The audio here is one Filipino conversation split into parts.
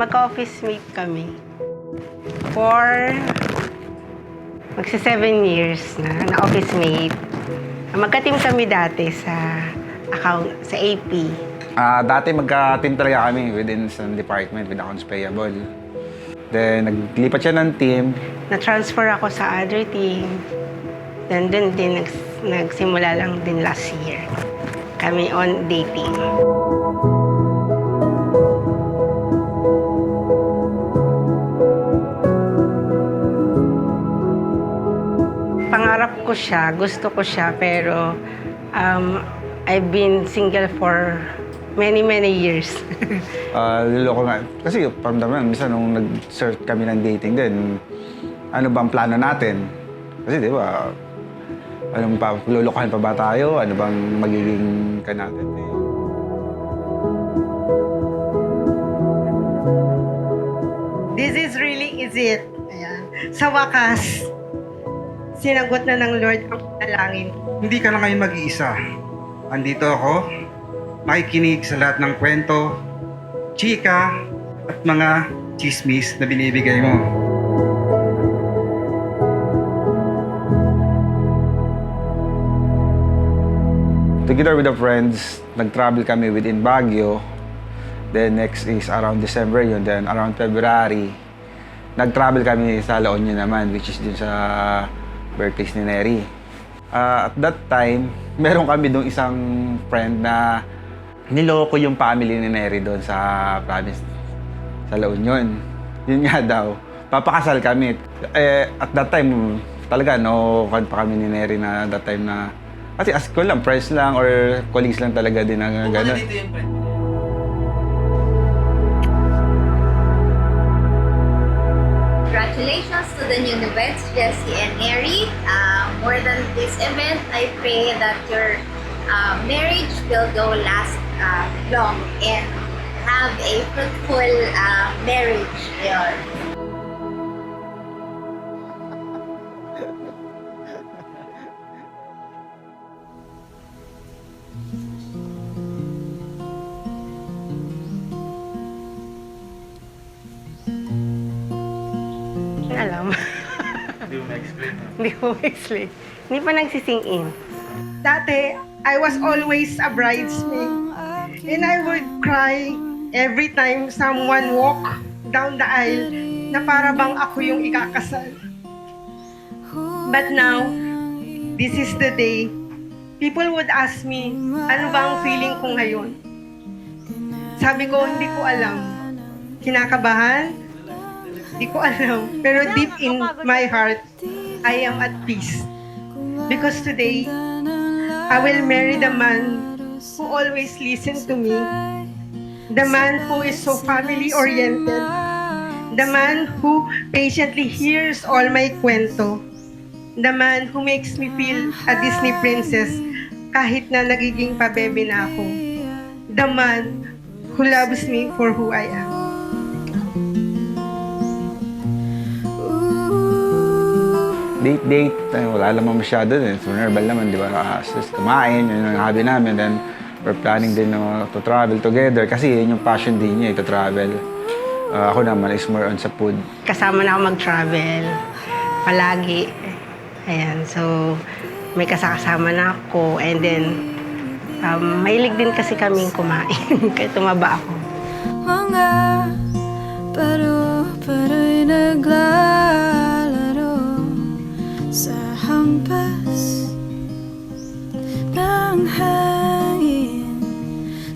Magka-office mate kami. For magsi 7 years na office mate. Magka-team kami dati sa AP. Dati magka-team talaga kami within some department with accounts payable. Then, naglipat siya ng team. Na-transfer ako sa other team. Then, dun din nagsimula lang din last year. Kami on dating. Pangarap ko siya, gusto ko siya, pero I've been single for many years. Luloko nga. Kasi paramdaman, minsan nung nag-search kami ng dating din, ano bang plano natin? Kasi di ba, anong pa, lulukohan pa ba tayo? Ano bang magiging ka natin? This is really is it. Ayan. Sa wakas, sinagot na ng Lord ang panalangin. Hindi ka na ngayon mag-iisa. Andito ako, makikinig sa lahat ng kwento, chika, at mga chismis na binibigay mo. Together with the friends, nag-travel kami within Baguio. Then next is around December yun. Then around February, nag-travel kami sa La Union naman, which is dun sa birthplace ni Neri. At that time, meron kami dong isang friend na niloko yung family ni Neri doon sa province, sa La Union. Yun nga daw, papakasal kami. At that time, talaga, no, pa kami ni Neri na that time na, kasi as ko lang, friends lang or colleagues lang talaga din na gano'n. Congratulations to the newlyweds, Jessie and Neri. More than this event, I pray that your marriage will go last long and have a fruitful marriage. Yun. Alam. Hindi mo ma-explain. Hindi ko explain. Hindi pa nagsising in. Dati, I was always a bridesmaid. And I would cry every time someone walk down the aisle na para bang ako yung ikakasal. But now, this is the day. People would ask me, ano ba ang feeling ko ngayon? Sabi ko, hindi ko alam. Kinakabahan? Hindi ko alam. Pero deep in my heart, I am at peace. Because today, I will marry the man who always listens to me. The man who is so family-oriented. The man who patiently hears all my kwento. The man who makes me feel a Disney princess kahit na nagiging pabebe na ako. The man who loves me for who I am. Date, wala naman masyado din. So, normal naman, di ba? Just kumain, yun ang hobby namin. Then, we're planning din to travel together kasi yun yung passion din niya, to travel. Ako naman is more on sa food. Kasama na ako mag-travel. Palagi. Ayan, so may kasama na ako. And then, mahilig din kasi kaming kumain. Kaya tumaba ako. Mga paru-paro'y naglalaro sa hampas ng hangin,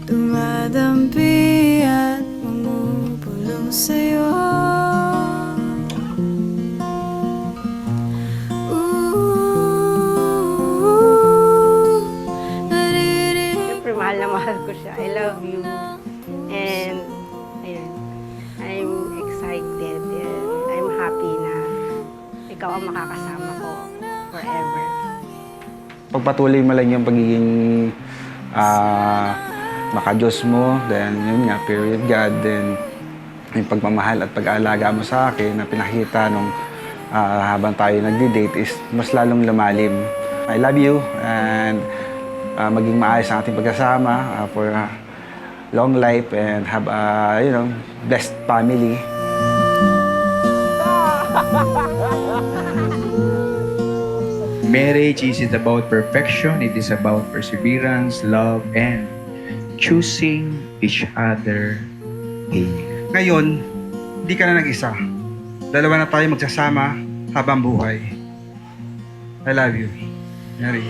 dumadampi at bumubulong sa'yo. Siyempre, mahal na mahal ko siya. I love you. And, ayun, I'm excited and I'm happy na ikaw ang makakasama ko forever. Pagpatuloy mo lang yung pagiging maka-Diyos mo, then yun nga, period God, then yung pagmamahal at pag-aalaga mo sa akin na pinakita nung habang tayo nagdi-date is mas lalong lumalim. I love you and maging maayos ang ating pagkasama for long life and have a, blessed family. Marriage isn't about perfection, it is about perseverance, love, and choosing each other daily. Ngayon, hindi ka na nag-isa. Dalawa na tayo magsasama habang buhay. I love you, Mary.